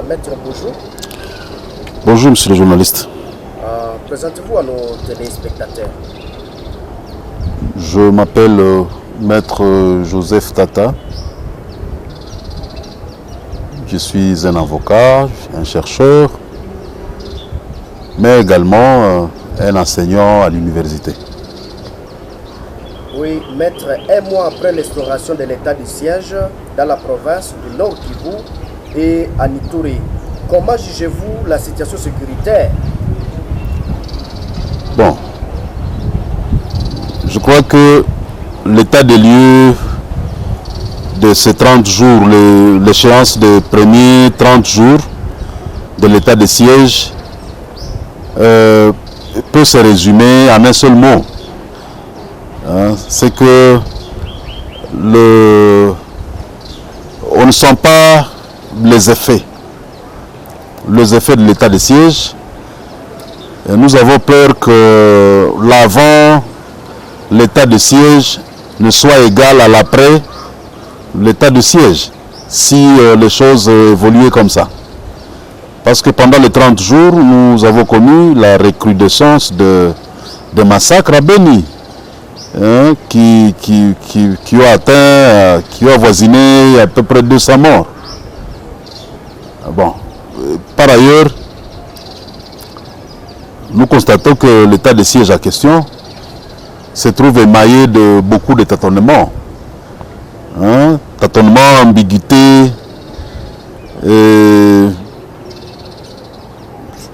Maître, bonjour. Bonjour, monsieur le journaliste. Présentez-vous à nos téléspectateurs. Je m'appelle Maître Joseph Tata. Je suis un avocat, un chercheur, mais également un enseignant à l'université. Oui, Maître, un mois après l'instauration de l'état de siège dans la province du Nord Kivu et à Ituri, comment jugez-vous la situation sécuritaire? Bon, je crois que l'état des lieux de ces 30 jours, l'échéance des premiers 30 jours de l'état de siège peut se résumer en un seul mot. C'est que on ne sent pas les effets de l'état de siège. Et nous avons peur que l'avant l'état de siège ne soit égal à l'après l'état de siège, si les choses évoluaient comme ça. Parce que pendant les 30 jours, nous avons connu la recrudescence de massacres à Beni, qui ont atteint, qui ont avoisiné à peu près 200 morts. Bon, par ailleurs, nous constatons que l'état de siège en question se trouve émaillé de beaucoup de tâtonnements. Tâtonnements, ambiguïté.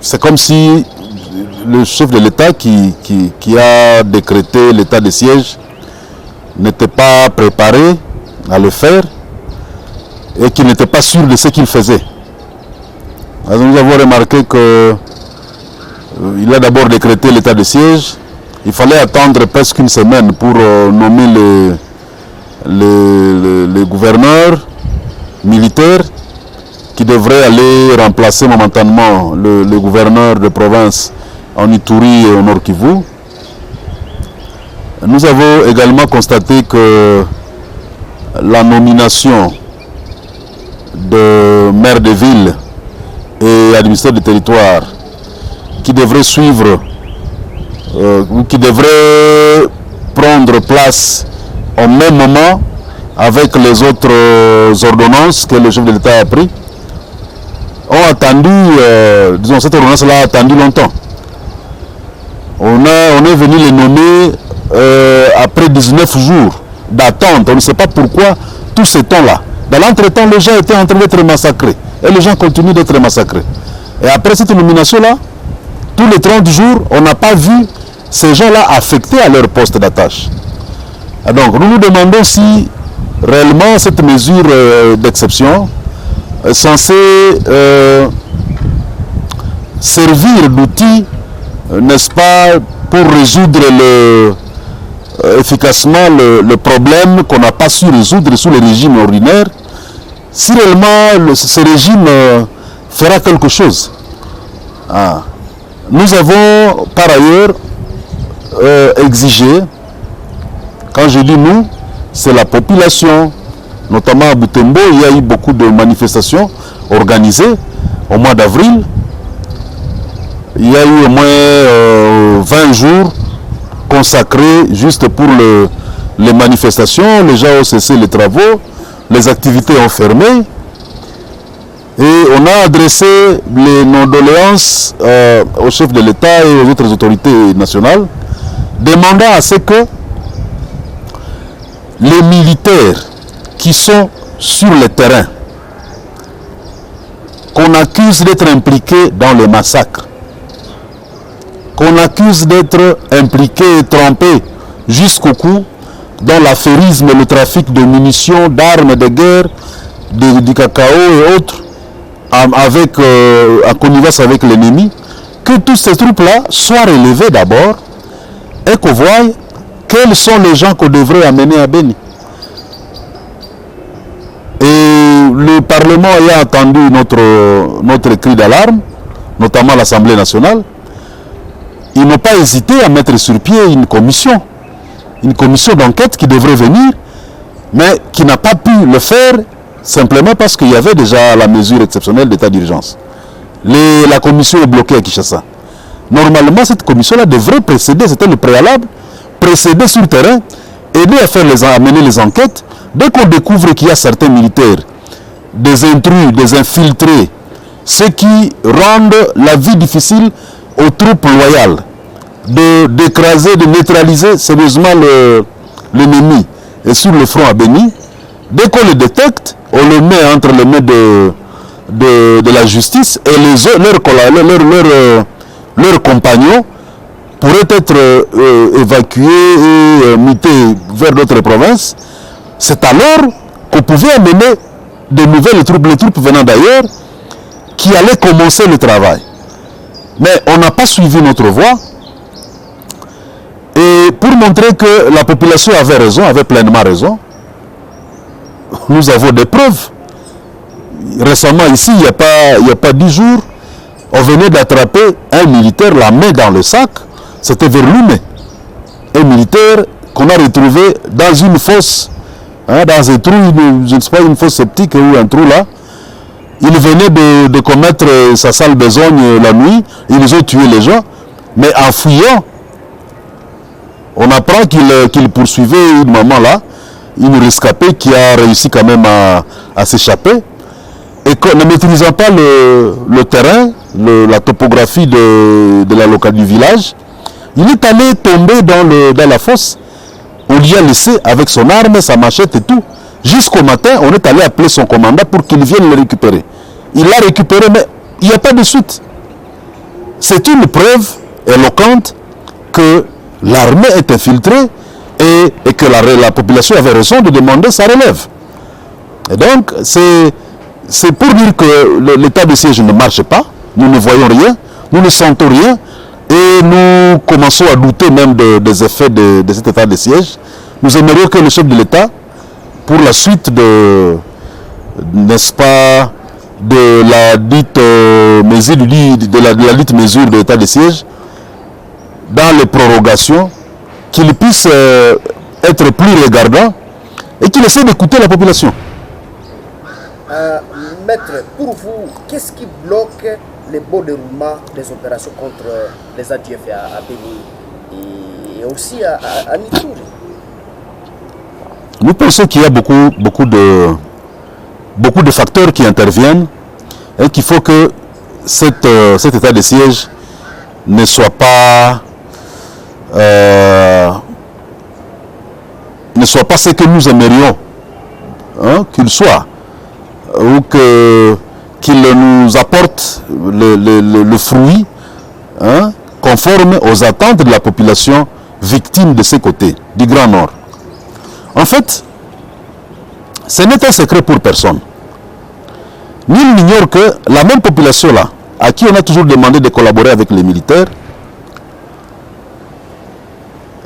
C'est comme si le chef de l'État qui a décrété l'état de siège n'était pas préparé à le faire et qu'il n'était pas sûr de ce qu'il faisait. Alors nous avons remarqué qu'il a d'abord décrété l'état de siège. Il fallait attendre presque une semaine pour nommer les gouverneurs militaires qui devraient aller remplacer momentanément le gouverneur de province en Ituri et au Nord Kivu. Nous avons également constaté que la nomination de maire de ville et administrateur du territoire qui devrait suivre ou qui devrait prendre place au même moment avec les autres ordonnances que le chef de l'État a pris, ont attendu, disons cette ordonnance-là a attendu longtemps. On est venu les nommer après 19 jours d'attente. On ne sait pas pourquoi tout ce temps-là. Dans l'entretemps, les gens étaient en train d'être massacrés. Et les gens continuent d'être massacrés. Et après cette nomination-là, tous les 30 jours, on n'a pas vu ces gens-là affectés à leur poste d'attache. Donc nous nous demandons si réellement cette mesure d'exception est censée servir d'outil, n'est-ce pas, pour résoudre efficacement le problème qu'on n'a pas su résoudre sous le régime ordinaire, si réellement ce régime fera quelque chose. Nous avons par ailleurs exigé, quand je dis nous, c'est la population, notamment à Butembo. Il y a eu beaucoup de manifestations organisées au mois d'avril. Il y a eu au moins 20 jours consacrés juste pour les manifestations. Les gens ont cessé les travaux, les activités ont fermé. Et on a adressé nos doléances au chef de l'État et aux autres autorités nationales, demandant à ce que les militaires qui sont sur le terrain, qu'on accuse d'être impliqués dans les massacres, qu'on accuse d'être impliqués et trempés jusqu'au cou dans l'affairisme, le trafic de munitions, d'armes de guerre, du cacao et autres, en connivence avec l'ennemi, que tous ces troupes-là soient relevés d'abord et qu'on voie quels sont les gens qu'on devrait amener à Beni. Et le Parlement ayant entendu notre cri d'alarme, notamment l'Assemblée nationale, ils n'ont pas hésité à mettre sur pied une commission d'enquête qui devrait venir, mais qui n'a pas pu le faire simplement parce qu'il y avait déjà la mesure exceptionnelle d'état d'urgence. La commission est bloquée à Kinshasa. Normalement, cette commission-là devrait précéder, c'était le préalable, précéder sur le terrain, aider à mener les enquêtes. Dès qu'on découvre qu'il y a certains militaires, des intrus, des infiltrés, ceux qui rendent la vie difficile aux troupes loyales, d'écraser, de neutraliser sérieusement l'ennemi et sur le front à Béni, dès qu'on le détecte, on le met entre les mains de la justice et leurs compagnons pourraient être évacués et mutés vers d'autres provinces. C'est alors qu'on pouvait amener de nouvelles troupes, les troupes venant d'ailleurs, qui allaient commencer le travail. Mais on n'a pas suivi notre voie. Et pour montrer que la population avait raison, avait pleinement raison, nous avons des preuves. Récemment ici, il n'y a pas 10 jours, on venait d'attraper un militaire, la main dans le sac, c'était vers Lumé. Un militaire qu'on a retrouvé dans une fosse, dans un trou, je ne sais pas, une fosse septique ou un trou là. Il venait de commettre sa sale besogne la nuit, ils ont tué les gens, mais en fuyant, on apprend qu'il poursuivait une maman là, une rescapée qui a réussi quand même à s'échapper. Et ne maîtrisant pas le terrain, la topographie de la localité du village, il est allé tomber dans la fosse. On l'y a laissé avec son arme, sa machette et tout. Jusqu'au matin, on est allé appeler son commandant pour qu'il vienne le récupérer. Il l'a récupéré, mais il n'y a pas de suite. C'est une preuve éloquente que l'armée est infiltrée et que la population avait raison de demander sa relève. Et donc, c'est pour dire que l'état de siège ne marche pas, nous ne voyons rien, nous ne sentons rien, et nous commençons à douter même des effets de cet état de siège. Nous aimerions que le chef de l'État, pour la suite n'est-ce pas, de la dite mesure de l'état de siège, dans les prorogations, qu'il puisse être plus regardant et qu'il essaie d'écouter la population. Maître, pour vous, qu'est-ce qui bloque le bon déroulement des opérations contre les ADF à Béni et aussi à Nitouri? Nous pensons qu'il y a beaucoup de facteurs qui interviennent et qu'il faut que cet état de siège ne soit pas ce que nous aimerions qu'il soit, ou qu'il nous apporte le fruit conforme aux attentes de la population victime de ces côtés, du Grand Nord. En fait, ce n'est un secret pour personne. Nul n'ignore que la même population-là, à qui on a toujours demandé de collaborer avec les militaires,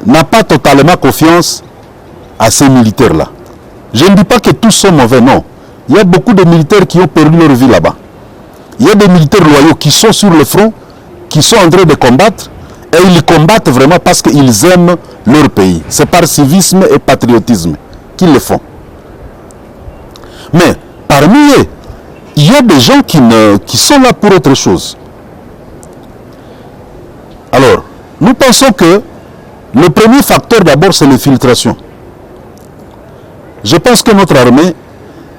n'a pas totalement confiance à ces militaires-là. Je ne dis pas que tous sont mauvais, non. Il y a beaucoup de militaires qui ont perdu leur vie là-bas. Il y a des militaires loyaux qui sont sur le front, qui sont en train de combattre, et ils combattent vraiment parce qu'ils aiment leur pays. C'est par civisme et patriotisme qu'ils le font. Mais parmi eux, il y a des gens qui sont là pour autre chose. Alors, nous pensons que le premier facteur d'abord, c'est l'infiltration. Je pense que notre armée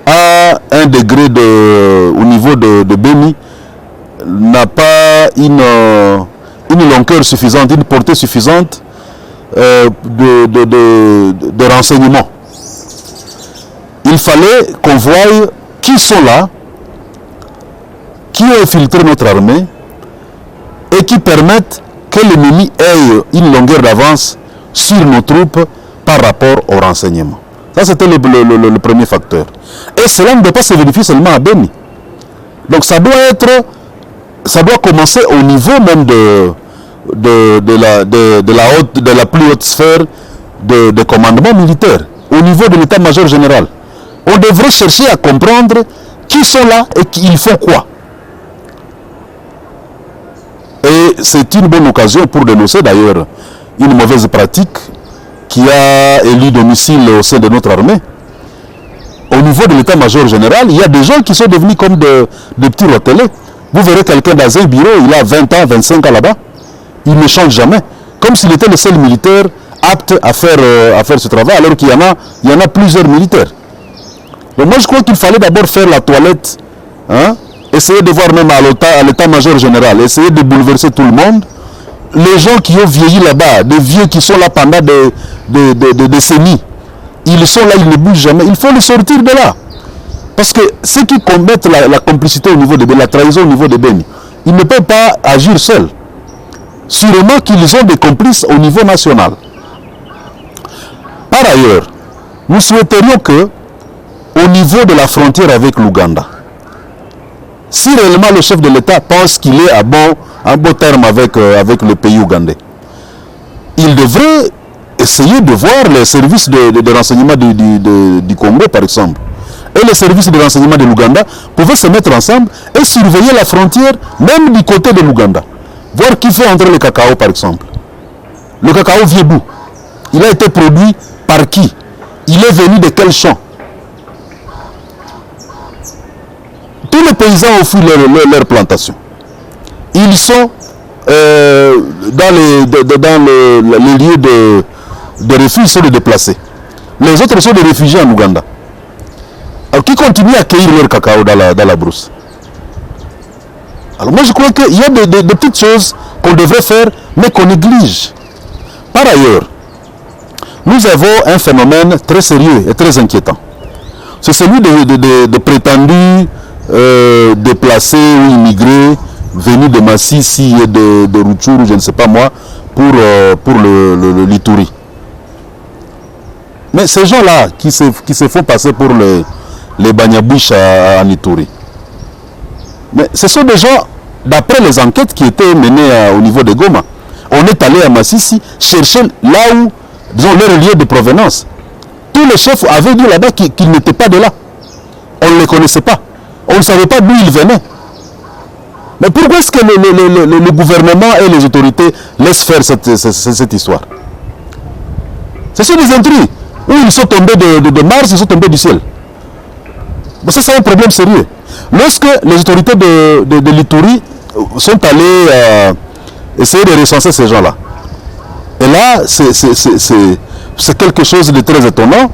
a un degré au niveau de Béni, n'a pas une longueur suffisante, une portée suffisante de renseignements. Il fallait qu'on voie qui sont là, qui ont infiltré notre armée et qui permettent que l'ennemi ait une longueur d'avance sur nos troupes par rapport aux renseignements. Ça, c'était le premier facteur. Et cela ne doit pas se vérifier seulement à Béni. Donc ça doit commencer au niveau même de la plus haute sphère de commandement militaire, au niveau de l'état-major général. On devrait chercher à comprendre qui sont là et ils font quoi. Et c'est une bonne occasion pour dénoncer d'ailleurs une mauvaise pratique qui a élu domicile au sein de notre armée. On nous niveau de l'état-major général, il y a des gens qui sont devenus comme de petits rotelets. Vous verrez quelqu'un dans un bureau, il a 20 ans, 25 ans là-bas, il ne change jamais. Comme s'il était le seul militaire apte à faire ce travail, alors qu'il y en a plusieurs militaires. Donc moi je crois qu'il fallait d'abord faire la toilette, hein, essayer de voir même à l'état-major général, essayer de bouleverser tout le monde. Les gens qui ont vieilli là-bas, des vieux qui sont là pendant des décennies, ils sont là, ils ne bougent jamais. Il faut les sortir de là. Parce que ceux qui commettent la complicité au niveau de Beni, la trahison au niveau de Beni, ils ne peuvent pas agir seuls. Sûrement qu'ils ont des complices au niveau national. Par ailleurs, nous souhaiterions que, au niveau de la frontière avec l'Ouganda, si réellement le chef de l'État pense qu'il est en bon terme avec le pays ougandais, il devrait essayer de voir les services de renseignement du Congo, par exemple, et les services de renseignement de l'Ouganda pouvaient se mettre ensemble et surveiller la frontière, même du côté de l'Ouganda. Voir qui fait entrer le cacao, par exemple. Le cacao vient d'où? Il a été produit par qui? Il est venu de quel champ? Tous les paysans ont fui leur plantation. Ils sont dans les lieux de refuge, sont les déplacés. Les autres sont des réfugiés en Ouganda. Alors, qui continuent à cueillir leur cacao dans la brousse. Alors moi je crois qu'il y a des petites choses qu'on devrait faire, mais qu'on néglige. Par ailleurs, nous avons un phénomène très sérieux et très inquiétant. C'est celui de prétendus déplacés ou immigrés venus de Massissi et de Rutshuru, je ne sais pas moi, pour le Lituri. Mais ces gens-là qui se font passer pour les Banyabouches à Lituri, mais ce sont des gens, d'après les enquêtes qui étaient menées au niveau de Goma, on est allé à Massissi chercher là où, disons, leur lieu de provenance. Tous les chefs avaient dit là-bas qu'ils n'étaient pas de là. On ne les connaissait pas. On ne savait pas d'où ils venaient. Mais pourquoi est-ce que le gouvernement et les autorités laissent faire cette histoire? Ce sont des intrigues. Où ils sont tombés de Mars, ils sont tombés du ciel. Bon, ça, c'est un problème sérieux. Lorsque les autorités de l'Ituri sont allées essayer de recenser ces gens-là, et là, c'est quelque chose de très étonnant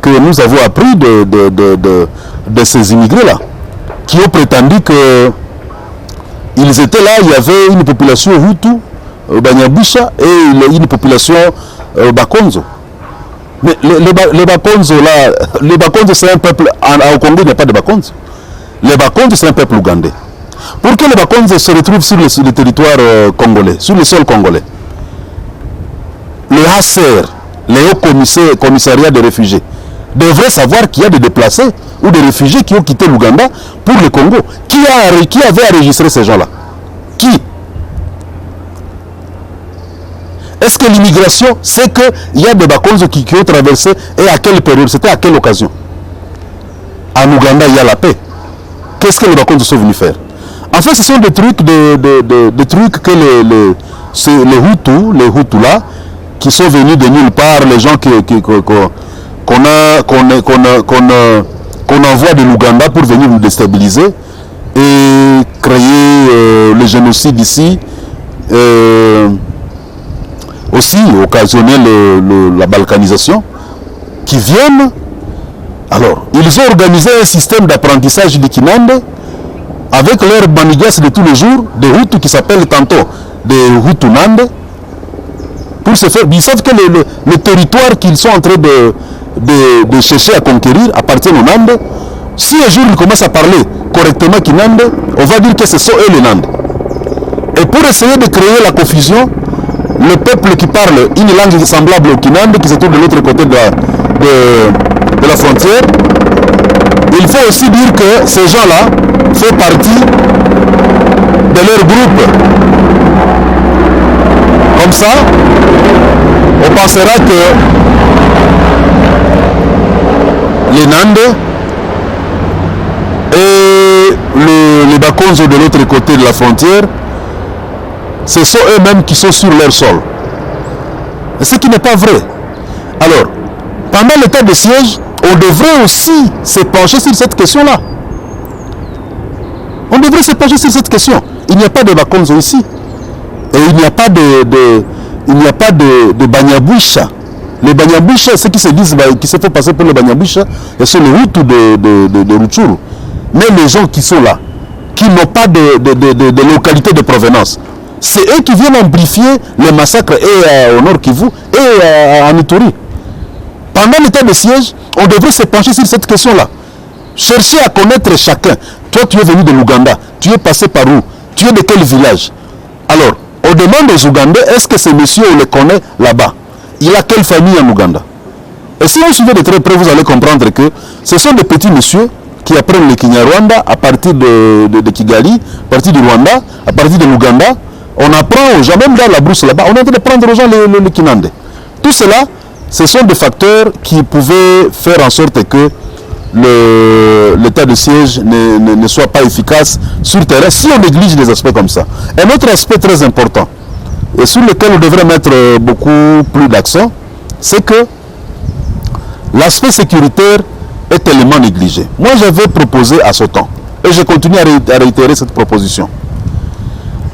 que nous avons appris de ces immigrés-là, qui ont prétendu que ils étaient là, il y avait une population Hutu, Banyabusha, et une population Bakonzo. Mais les Bakonzo là, les Bakonzo c'est un peuple, au Congo il n'y a pas de Bakonzo. Les Bakonzo c'est un peuple ougandais. Pour que les Bakonzo se retrouvent sur le territoire congolais, sur le sol congolais, le HCR, les hauts commissariats des réfugiés, devraient savoir qu'il y a des déplacés ou des réfugiés qui ont quitté l'Ouganda pour le Congo. Qui avait enregistré ces gens-là? Qui? Est-ce que l'immigration, c'est qu'il y a des Bakonzo qui ont traversé, et à quelle période? C'était à quelle occasion? En Ouganda, il y a la paix. Qu'est-ce que les Bakonzo sont venus faire? En fait, ce sont des trucs, des trucs que les Hutus là, qui sont venus de nulle part, les gens qu'on envoie de l'Ouganda pour venir nous déstabiliser et créer le génocide ici, aussi occasionner la balkanisation, qui viennent. Alors, ils ont organisé un système d'apprentissage du Kinande avec leurs manigas de tous les jours, des Hutus qui s'appellent tantôt des Hutunande, pour se faire. Ils savent que le territoire qu'ils sont en train de chercher à conquérir appartient aux Nande. Si un jour ils commencent à parler correctement Kinande, on va dire que ce sont eux les Nande. Et pour essayer de créer la confusion, le peuple qui parle une langue semblable au Kinande, qui se trouve de l'autre côté de la frontière, il faut aussi dire que ces gens-là font partie de leur groupe. Comme ça, on pensera que les Nandes et les Bakonzo de l'autre côté de la frontière, ce sont eux-mêmes qui sont sur leur sol. Ce qui n'est pas vrai. Alors, pendant l'état de siège, on devrait aussi se pencher sur cette question-là. On devrait se pencher sur cette question. Il n'y a pas de Bakonzo ici. Et il n'y a pas de Banyabwisha. Les Banyabwisha, ceux qui se disent qui se font passer pour les Banyabwisha, ils sont les Hutus de Rutshuru. Mais les gens qui sont là, qui n'ont pas de localité de provenance, c'est eux qui viennent amplifier les massacres et au Nord Kivu et en Ituri. Pendant l'état de siège, on devrait se pencher sur cette question-là. Chercher à connaître chacun. Toi, tu es venu de l'Ouganda. Tu es passé par où? Tu es de quel village? Alors, on demande aux Ougandais, est-ce que ces messieurs, on les connaît là-bas? Il a quelle famille en Ouganda? Et si vous suivez de très près, vous allez comprendre que ce sont des petits messieurs qui apprennent le Kinyarwanda à partir de Kigali, à partir du Rwanda, à partir de l'Ouganda. On apprend aux gens, même dans la brousse là-bas, on est en train de prendre aux gens le Kinande. Tout cela, ce sont des facteurs qui pouvaient faire en sorte que l'état de siège ne soit pas efficace sur le terrain si on néglige des aspects comme ça. Un autre aspect très important et sur lequel on devrait mettre beaucoup plus d'accent, c'est que l'aspect sécuritaire est tellement négligé. Moi, j'avais proposé à ce temps, et je continue à réitérer cette proposition,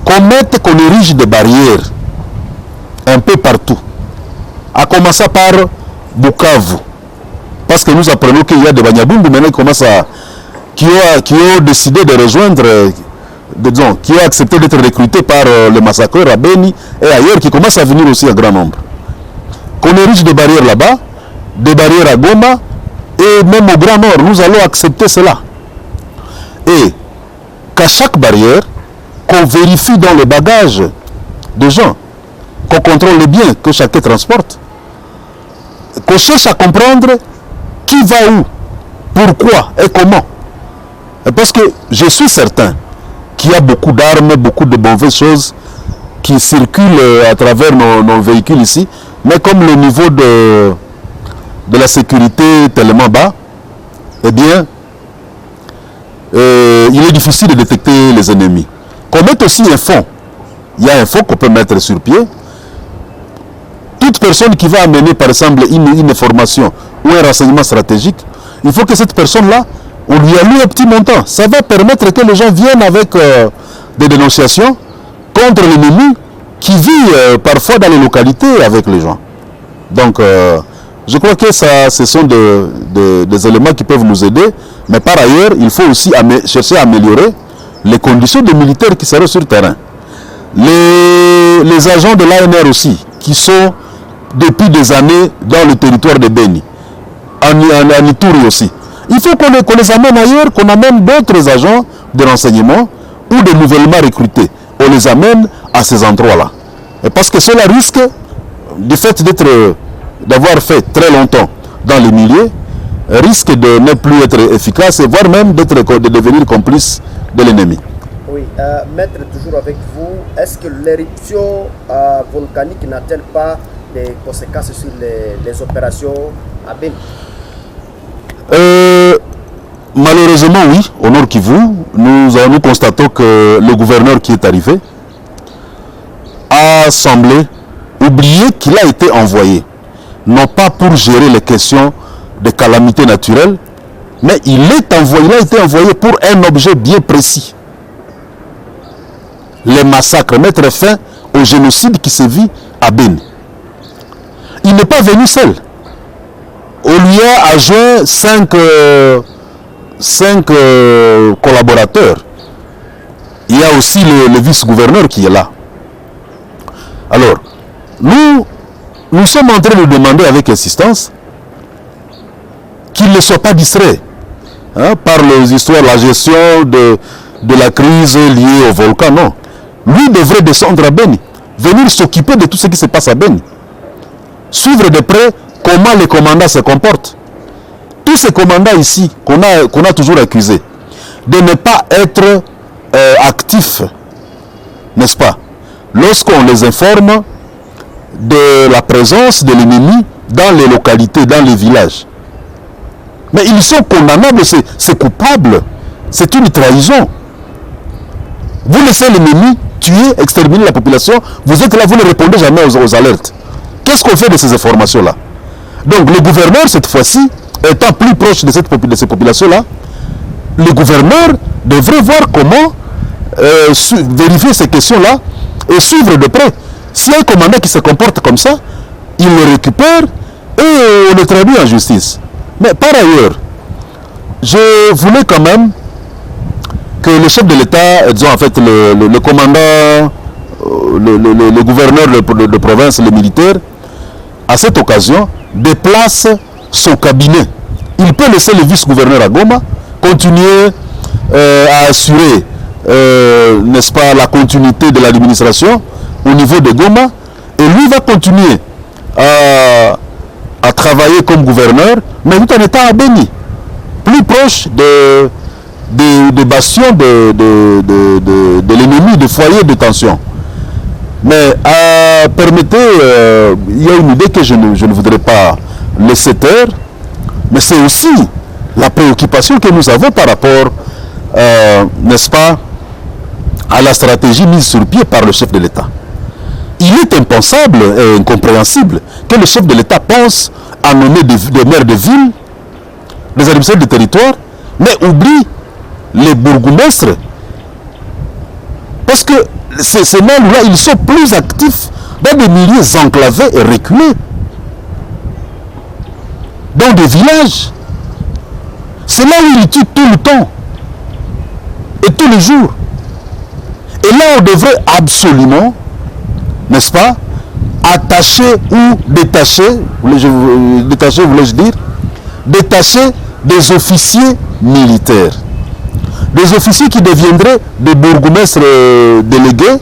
qu'on érige des barrières un peu partout, à commencer par Bukavu. Parce que nous apprenons qu'il y a des Banyabundu maintenant qui ont décidé de rejoindre, qui ont accepté d'être recrutés par les massacreurs à Beni et ailleurs, qui commencent à venir aussi à grand nombre. Qu'on érige des barrières là-bas, des barrières à Goma, et même au Grand Nord, nous allons accepter cela. Et qu'à chaque barrière, qu'on vérifie dans le bagage des gens, qu'on contrôle les biens que chacun transporte, qu'on cherche à comprendre qui va où, pourquoi et comment. Parce que je suis certain qu'il y a beaucoup d'armes, beaucoup de mauvaises choses qui circulent à travers nos véhicules ici, mais comme le niveau de la sécurité est tellement bas, eh bien, il est difficile de détecter les ennemis. Qu'on mette aussi un fonds. Il y a un fonds qu'on peut mettre sur pied. Toute personne qui va amener, par exemple, une information ou un renseignement stratégique, il faut que cette personne-là, on lui alloue un petit montant. Ça va permettre que les gens viennent avec des dénonciations contre l'ennemi qui vit parfois dans les localités avec les gens. Donc, je crois que ça, ce sont des éléments qui peuvent nous aider. Mais par ailleurs, il faut aussi chercher à améliorer les conditions des militaires qui seront sur le terrain. Les agents de l'ANR aussi, qui sont depuis des années dans le territoire de Beni, en Ituri aussi. Il faut qu'on les amène ailleurs, qu'on amène d'autres agents de renseignement ou de nouvellement recrutés. On les amène à ces endroits-là. Et parce que cela risque, du fait d'avoir fait très longtemps dans les milieux, risque de ne plus être efficace et voire même de devenir complice de l'ennemi. Oui, maître, toujours avec vous, est-ce que l'éruption volcanique n'a-t-elle pas des conséquences sur les opérations à Beni? Malheureusement, oui, au Nord Kivu, nous constatons que le gouverneur qui est arrivé a semblé oublier qu'il a été envoyé, non pas pour gérer les questions de calamités naturelles, mais il a été envoyé pour un objet bien précis. Les massacres, mettre fin au génocide qui se vit à Beni. Il n'est pas venu seul. On lui a adjoint 5 collaborateurs. Il y a aussi le vice-gouverneur qui est là. Alors, nous sommes en train de demander avec insistance qu'il ne soit pas distrait par les histoires, la gestion de la crise liée au volcan. Non. Lui devrait descendre à Beni, venir s'occuper de tout ce qui se passe à Beni. Suivre de près comment les commandants se comportent. Tous ces commandants ici, qu'on a toujours accusés de ne pas être actifs, n'est-ce pas, lorsqu'on les informe de la présence de l'ennemi dans les localités, dans les villages. Mais ils sont condamnables, c'est coupable, c'est une trahison. Vous laissez l'ennemi tuer, exterminer la population, vous êtes là, vous ne répondez jamais aux alertes. Qu'est-ce qu'on fait de ces informations-là? Donc le gouverneur, cette fois-ci, étant plus proche de ces populations-là, le gouverneur devrait voir comment vérifier ces questions-là et suivre de près. S'il y a un commandant qui se comporte comme ça, il le récupère et on le traduit en justice. Mais par ailleurs, je voulais quand même que le chef de l'État, disons en fait le commandant, le gouverneur de province, le militaire, à cette occasion, déplace son cabinet. Il peut laisser le vice-gouverneur à Goma continuer à assurer, n'est-ce pas, la continuité de l'administration au niveau de Goma, et lui va continuer à travailler comme gouverneur, mais tout en étant à Béni, plus proche des bastions de l'ennemi, des foyers de tension. Mais permettez, il y a une idée que je ne voudrais pas laisser taire, mais c'est aussi la préoccupation que nous avons par rapport, n'est-ce pas, à la stratégie mise sur pied par le chef de l'État. Il est impensable et incompréhensible que le chef de l'État pense à nommer des maires de ville, des administrateurs de territoire, mais oublie les bourgmestres. Parce que ces maires-là, ils sont plus actifs dans des milieux enclavés et reculés, dans des villages. C'est là où ils tuent tout le temps et tous les jours. Et là, on devrait absolument, n'est-ce pas, attacher ou détacher, voulais-je dire, détacher des officiers militaires. Des officiers qui deviendraient des bourgmestres délégués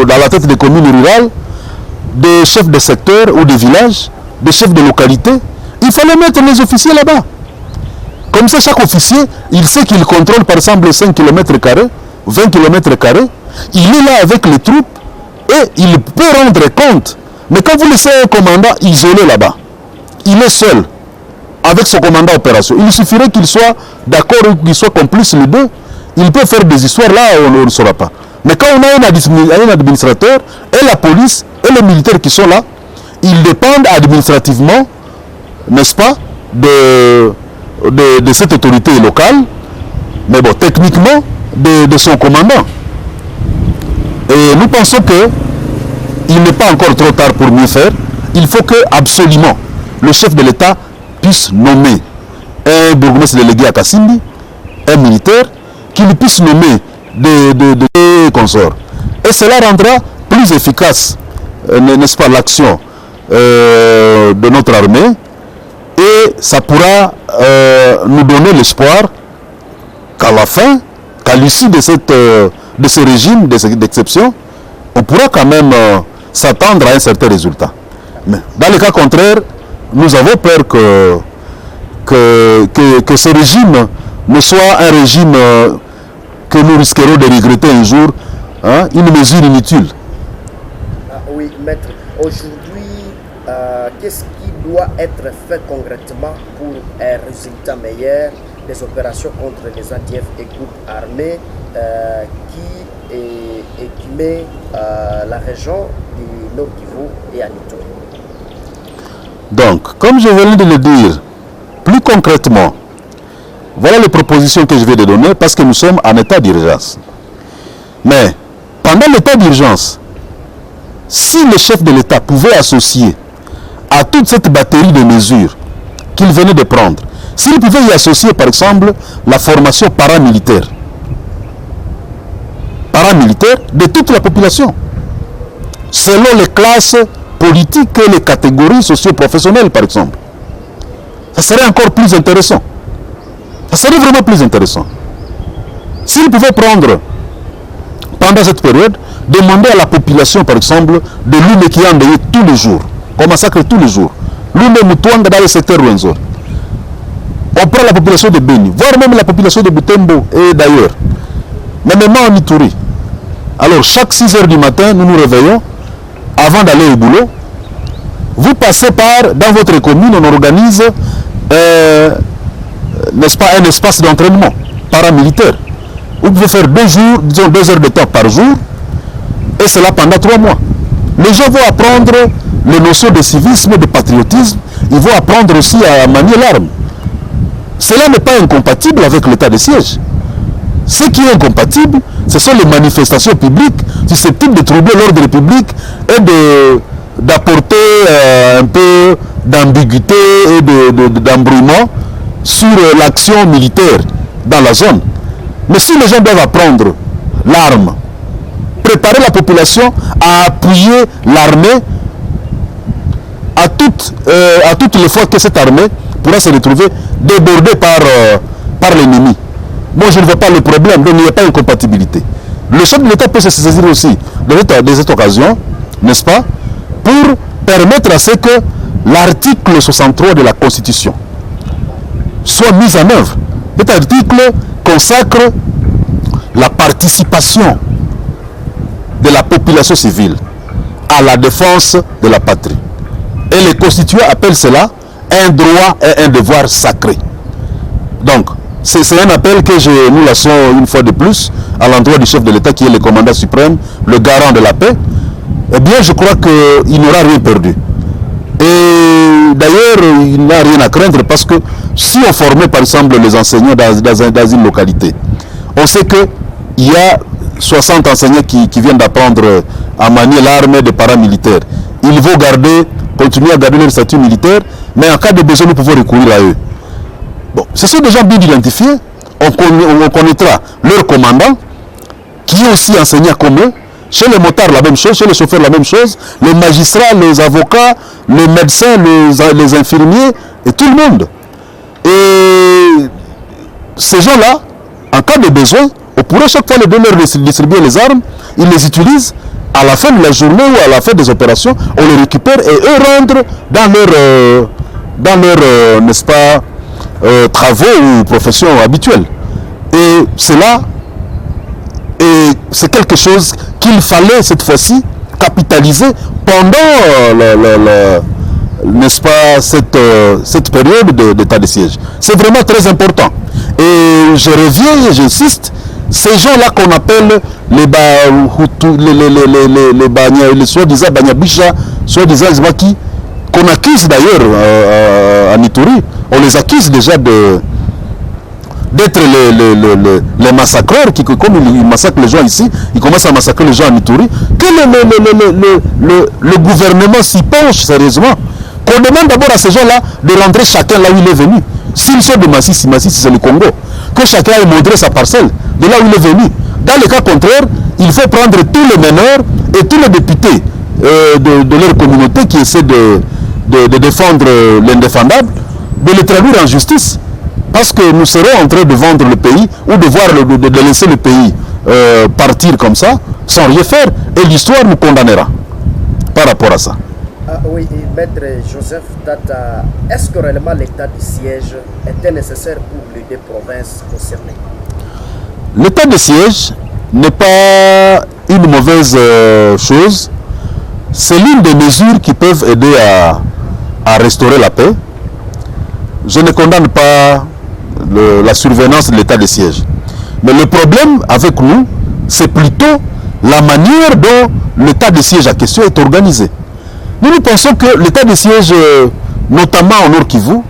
dans la tête des communes rurales, des chefs de secteur ou de village, des chefs de localité. Il fallait mettre les officiers là-bas. Comme ça, chaque officier, il sait qu'il contrôle par exemple 5 km², 20 km². Il est là avec les troupes et il peut rendre compte. Mais quand vous laissez un commandant isolé là-bas, il est seul avec son commandant opération. Il suffirait qu'il soit d'accord ou qu'il soit complice les deux. Il peut faire des histoires là où on ne saura pas. Mais quand on a un administrateur et la police et les militaires qui sont là, ils dépendent administrativement, n'est-ce pas, de cette autorité locale, mais bon, techniquement, de son commandant. Et nous pensons qu'il n'est pas encore trop tard pour mieux faire. Il faut que, absolument, le chef de l'État puisse nommer un bourgmestre délégué à Kassimbi, un militaire, qu'il puisse nommer des consorts. Et cela rendra plus efficace, n'est-ce pas, l'action de notre armée, et ça pourra nous donner l'espoir qu'à la fin, qu'à l'issue de ce régime d'exception, on pourra quand même s'attendre à un certain résultat. Mais dans le cas contraire, nous avons peur que ce régime ne soit un régime que nous risquerons de regretter un jour, hein, une mesure inutile. Oui, maître. Aujourd'hui, qu'est-ce qui doit être fait concrètement pour un résultat meilleur des opérations contre les ADF et groupes armés qui met la région du Nord Kivu et à Ituri? Donc, comme je venais de le dire, plus concrètement, voilà les propositions que je vais te donner parce que nous sommes en état d'urgence. Mais, pendant l'état d'urgence, si le chef de l'État pouvait associer à toute cette batterie de mesures qu'il venait de prendre, s'il pouvait y associer par exemple la formation paramilitaire de toute la population, selon les classes politiques et les catégories socio-professionnelles par exemple, ça serait encore plus intéressant. Ça serait vraiment plus intéressant. S'il pouvait prendre, pendant cette période, demander à la population, par exemple, de l'Ume qui est endeuillé tous les jours, qu'on massacre tous les jours. L'Ume Moutouanga dans le secteur Rwenzor. On prend la population de Beni, voire même la population de Butembo et d'ailleurs. Mais même en Ituri. Alors, chaque 6 heures du matin, nous nous réveillons, avant d'aller au boulot. Vous passez dans votre commune, on organise, n'est-ce pas, un espace d'entraînement paramilitaire. Vous pouvez faire 2 jours, disons 2 heures de temps par jour, et cela pendant 3 mois. Les gens vont apprendre les notions de civisme, de patriotisme, ils vont apprendre aussi à manier l'arme. Cela n'est pas incompatible avec l'état de siège. Ce qui est incompatible, ce sont les manifestations publiques susceptibles de troubler l'ordre public et d'apporter un peu d'ambiguïté et d'embrouillement sur l'action militaire dans la zone. Mais si les gens doivent apprendre l'arme, préparer la population à appuyer l'armée à toutes les fois que cette armée pourra se retrouver débordée par l'ennemi. Moi, je ne vois pas le problème, donc il n'y a pas d'incompatibilité. Le chef de l'État peut se saisir aussi de cette occasion, n'est-ce pas, pour permettre à ce que l'article 63 de la Constitution soit mis en œuvre. Cet article consacre la participation de la population civile à la défense de la patrie. Et les constituants appellent cela un droit et un devoir sacré. Donc, c'est un appel que nous lançons une fois de plus à l'endroit du chef de l'État qui est le commandant suprême, le garant de la paix. Eh bien, je crois qu'il n'aura rien perdu. Et d'ailleurs, il n'a rien à craindre parce que si on formait par exemple les enseignants dans une localité, on sait qu'il y a 60 enseignants qui viennent d'apprendre à manier l'arme des paramilitaires. Ils vont continuer à garder leur statut militaire, mais en cas de besoin, nous pouvons recourir à eux. Bon, ce sont des gens bien identifiés. On connaîtra leur commandant, qui est aussi enseignant comme eux. Chez les motards, la même chose. Chez les chauffeurs, la même chose. Les magistrats, les avocats, les médecins, les infirmiers, et tout le monde. Et ces gens-là, en cas de besoin, on pourrait chaque fois les donner, leur distribuer les armes. Ils les utilisent à la fin de la journée ou à la fin des opérations. On les récupère et eux rentrent dans leur n'est-ce pas, travaux ou professions habituelles. Et cela, c'est quelque chose qu'il fallait cette fois-ci capitaliser pendant n'est-ce pas, cette période d'état de siège. C'est vraiment très important. Et je reviens et j'insiste, ces gens-là qu'on appelle les soi-disant Banyabisha, soi-disant Zmaki, qu'on accuse d'ailleurs à Nituri, on les accuse déjà d'être les massacreurs, comme ils massacrent les gens ici, ils commencent à massacrer les gens à Nituri, que le gouvernement s'y penche sérieusement, qu'on demande d'abord à ces gens-là de rentrer chacun là où il est venu. S'ils sont de Massissi, c'est le Congo, que chacun ait montré sa parcelle, de là où il est venu. Dans le cas contraire, il faut prendre tous les meneurs et tous les députés de leur communauté qui essaient de défendre l'indéfendable, de les traduire en justice. Parce que nous serons en train de vendre le pays ou de laisser le pays partir comme ça, sans rien faire. Et l'histoire nous condamnera par rapport à ça. Oui, maître Joseph Tata, est-ce que réellement l'état de siège était nécessaire pour les deux provinces concernées? L'état de siège n'est pas une mauvaise chose. C'est l'une des mesures qui peuvent aider à restaurer la paix. Je ne condamne pas la survenance de l'état de siège. Mais le problème avec nous, c'est plutôt la manière dont l'état de siège à question est organisé. Nous pensons que l'état de siège, notamment au Nord Kivu,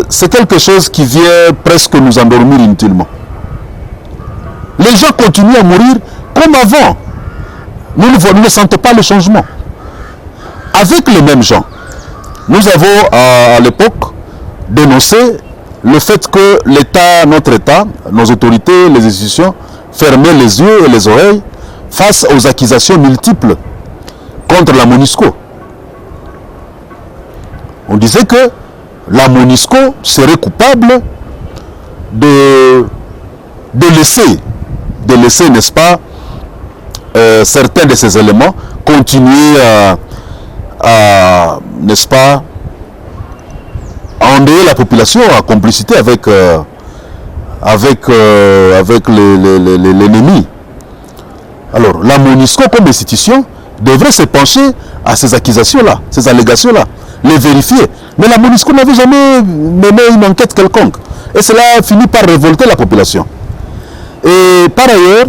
c'est quelque chose qui vient presque nous endormir inutilement. Les gens continuent à mourir comme avant. Nous ne sentons pas le changement. Avec les mêmes gens, nous avons à l'époque dénoncé le fait que l'État, notre État, nos autorités, les institutions, fermaient les yeux et les oreilles face aux accusations multiples contre la MONUSCO. On disait que la MONUSCO serait coupable de laisser, n'est-ce pas, certains de ces éléments continuer à n'est-ce pas, à endeuiller la population en complicité avec l'ennemi. Alors, la MONUSCO comme institution devrait se pencher à ces accusations-là, ces allégations-là, les vérifier. Mais la MONUSCO n'avait jamais mené une enquête quelconque. Et cela a fini par révolter la population. Et par ailleurs,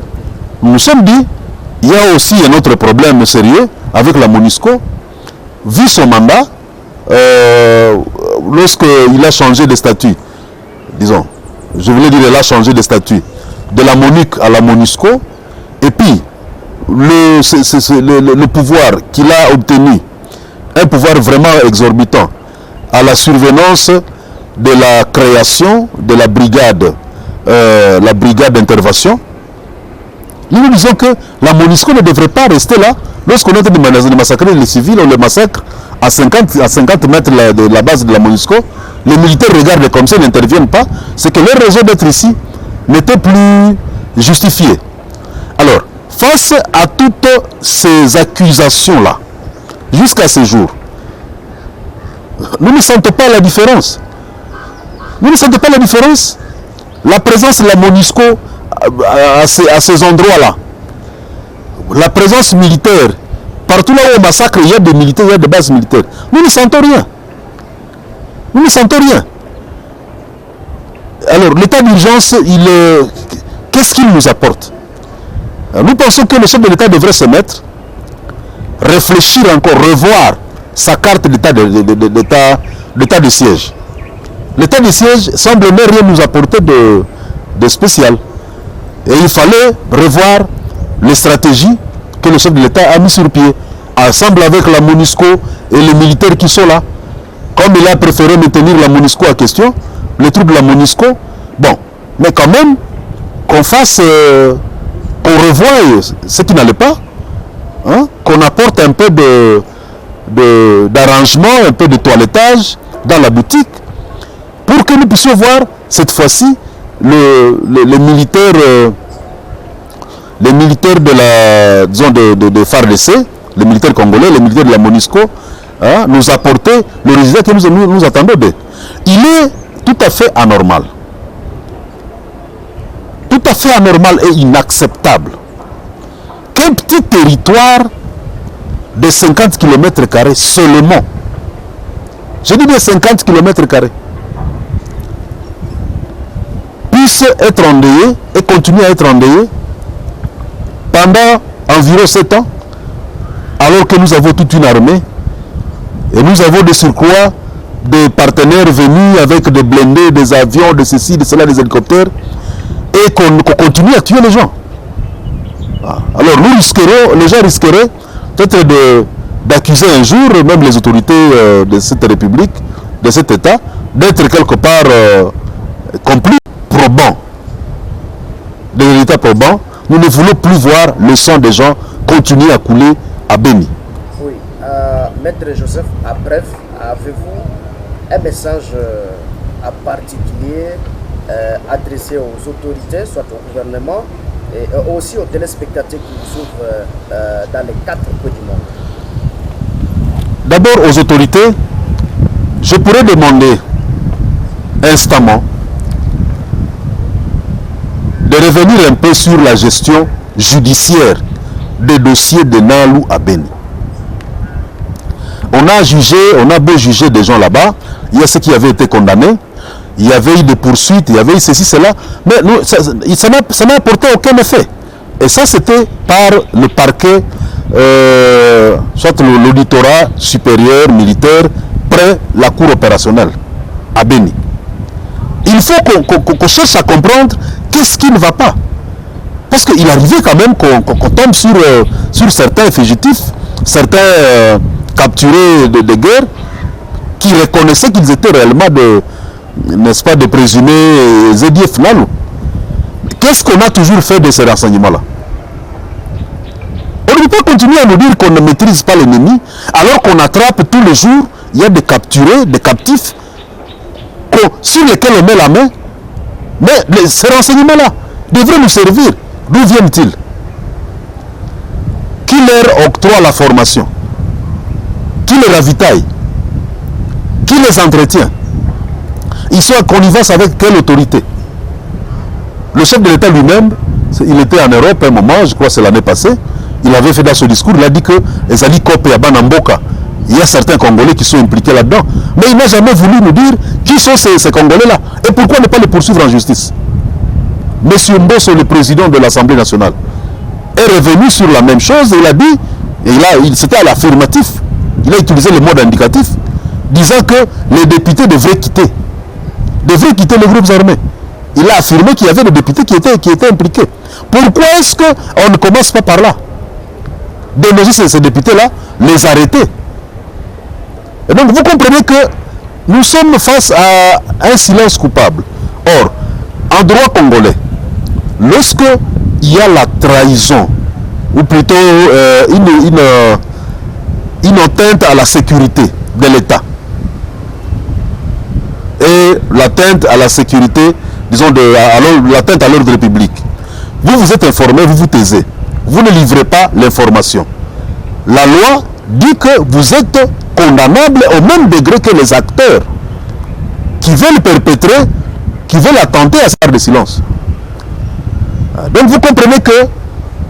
nous nous sommes dit, il y a aussi un autre problème sérieux avec la MONUSCO. Vu son mandat, lorsqu'il a changé de statut, disons, je voulais dire, il a changé de statut, de la MONUC à la MONUSCO, et puis le pouvoir qu'il a obtenu, un pouvoir vraiment exorbitant, à la survenance de la création de la brigade d'intervention, nous disons que la MONUSCO ne devrait pas rester là. Lorsqu'on est en train de massacrer les civils, on les massacre à 50 mètres de la base de la MONUSCO. Les militaires regardent comme ça, ils n'interviennent pas. C'est que leur raison d'être ici n'était plus justifiée. Alors, face à toutes ces accusations-là, jusqu'à ce jour, nous ne sentons pas la différence. Nous ne sentons pas la différence. La présence de la MONUSCO à ces endroits-là, la présence militaire, partout là où on massacre, il y a des militaires, il y a des bases militaires. Nous ne sentons rien. Nous ne sentons rien. Alors, l'état d'urgence, qu'est-ce qu'il nous apporte? Nous pensons que le chef de l'État devrait se mettre, réfléchir encore, revoir sa carte d'état de siège. L'état de siège semble ne rien nous apporter de spécial. Et il fallait revoir les stratégies que le chef de l'État a mis sur pied, ensemble avec la MONUSCO et les militaires qui sont là. Comme il a préféré maintenir la MONUSCO à question, les troupes de la MONUSCO, bon, mais quand même, qu'on fasse, qu'on revoie ce qui n'allait pas, hein, qu'on apporte un peu d'arrangement, un peu de toilettage dans la boutique, pour que nous puissions voir cette fois-ci les militaires de la, disons, de FARDC, les militaires congolais, les militaires de la MONUSCO, hein, nous apporter le résultat que nous attendons d'eux. Il est tout à fait anormal. Tout à fait anormal et inacceptable qu'un petit territoire de 50 km² seulement, je dis bien 50 km², puisse être endeuillé et continuer à être endeuillé pendant environ 7 ans, alors que nous avons toute une armée et nous avons de surcroît des partenaires venus avec des blindés, des avions, de ceci, de cela, des hélicoptères, et qu'on continue à tuer les gens. Alors nous risquerons, les gens risqueraient peut-être d'accuser un jour, même les autorités de cette République, de cet État, d'être quelque part complices, probants, de l'État probant. Nous ne voulons plus voir le sang des gens continuer à couler à Béni. Oui, Maître Joseph, bref, avez-vous un message en particulier adressé aux autorités, soit au gouvernement, et aussi aux téléspectateurs qui nous ouvrent dans les 4 coins du monde? D'abord aux autorités, je pourrais demander instamment de revenir un peu sur la gestion judiciaire des dossiers de Nalou à Béni. On a beau juger des gens là-bas, il y a ceux qui avaient été condamnés, il y avait eu des poursuites, il y avait eu ceci, cela, mais nous, ça n'a apporté aucun effet. Et ça, c'était par le parquet, soit l'auditorat supérieur militaire, près la cour opérationnelle à Béni. Il faut qu'on cherche à comprendre qu'est-ce qui ne va pas. Parce qu'il arrivait quand même qu'on tombe sur certains fugitifs, certains capturés de guerre, qui reconnaissaient qu'ils étaient réellement n'est-ce pas, de présumés ZDF Nalou. Qu'est-ce qu'on a toujours fait de ces renseignements-là? On ne peut pas continuer à nous dire qu'on ne maîtrise pas l'ennemi, alors qu'on attrape tous les jours, il y a des capturés, des captifs, sur lesquels on met la main. Mais ces renseignements-là devraient nous servir. D'où viennent-ils? Qui leur octroie la formation? Qui les ravitaille? Qui les entretient? Ils sont en connivence avec quelle autorité? Le chef de l'État lui-même, il était en Europe un moment, je crois que c'est l'année passée, il avait fait dans ce discours, il a dit que les Ali Kop et Abanamboka, il y a certains Congolais qui sont impliqués là-dedans, mais il n'a jamais voulu nous dire qui sont ces Congolais-là et pourquoi ne pas les poursuivre en justice. Monsieur Mbosso, le président de l'Assemblée nationale, est revenu sur la même chose et il a dit, c'était à l'affirmatif, il a utilisé le mot indicatif, disant que les députés devraient quitter les groupes armés. Il a affirmé qu'il y avait des députés qui étaient impliqués. Pourquoi est-ce qu'on ne commence pas par là? Déloger ces députés-là, les arrêter. Et donc vous comprenez que nous sommes face à un silence coupable. Or, en droit congolais, lorsque il y a la trahison, ou plutôt une atteinte à la sécurité de l'État, et l'atteinte à la sécurité, disons, l'atteinte à l'ordre public, vous êtes informé, vous vous taisez, vous ne livrez pas l'information. La loi dit que vous êtes condamnable au même degré que les acteurs qui veulent perpétrer, qui veulent attenter à ce de silence. Donc vous comprenez que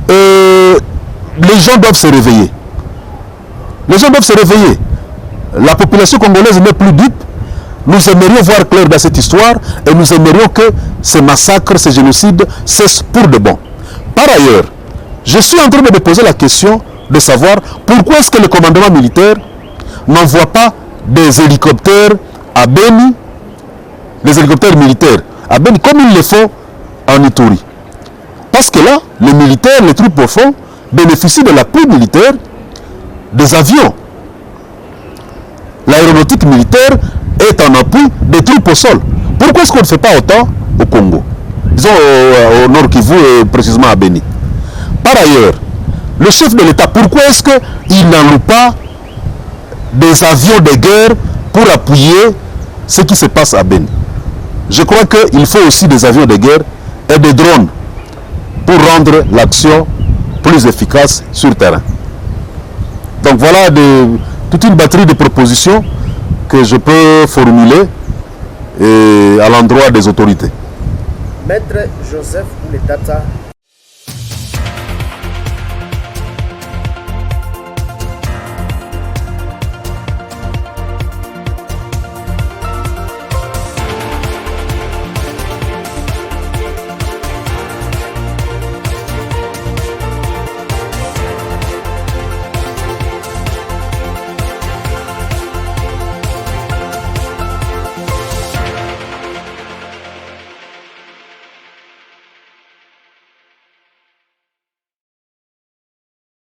les gens doivent se réveiller. Les gens doivent se réveiller. La population congolaise n'est plus dupe. Nous aimerions voir clair dans cette histoire et nous aimerions que ces massacres, ces génocides cessent pour de bon. Par ailleurs, je suis en train de me poser la question de savoir pourquoi est-ce que le commandement militaire n'envoie pas des hélicoptères à Beni, des hélicoptères militaires à Beni, comme ils le font en Ituri. Parce que là, les militaires, les troupes au fond, bénéficient de l'appui militaire des avions. L'aéronautique militaire est en appui des troupes au sol. Pourquoi est-ce qu'on ne fait pas autant au Congo? Disons au Nord Kivu et précisément à Beni. Par ailleurs, le chef de l'État, pourquoi est-ce qu'il n'enloue pas des avions de guerre pour appuyer ce qui se passe à Beni? Je crois qu'il faut aussi des avions de guerre et des drones pour rendre l'action plus efficace sur terrain. Donc voilà toute une batterie de propositions que je peux formuler à l'endroit des autorités. Maître Joseph Ouletata,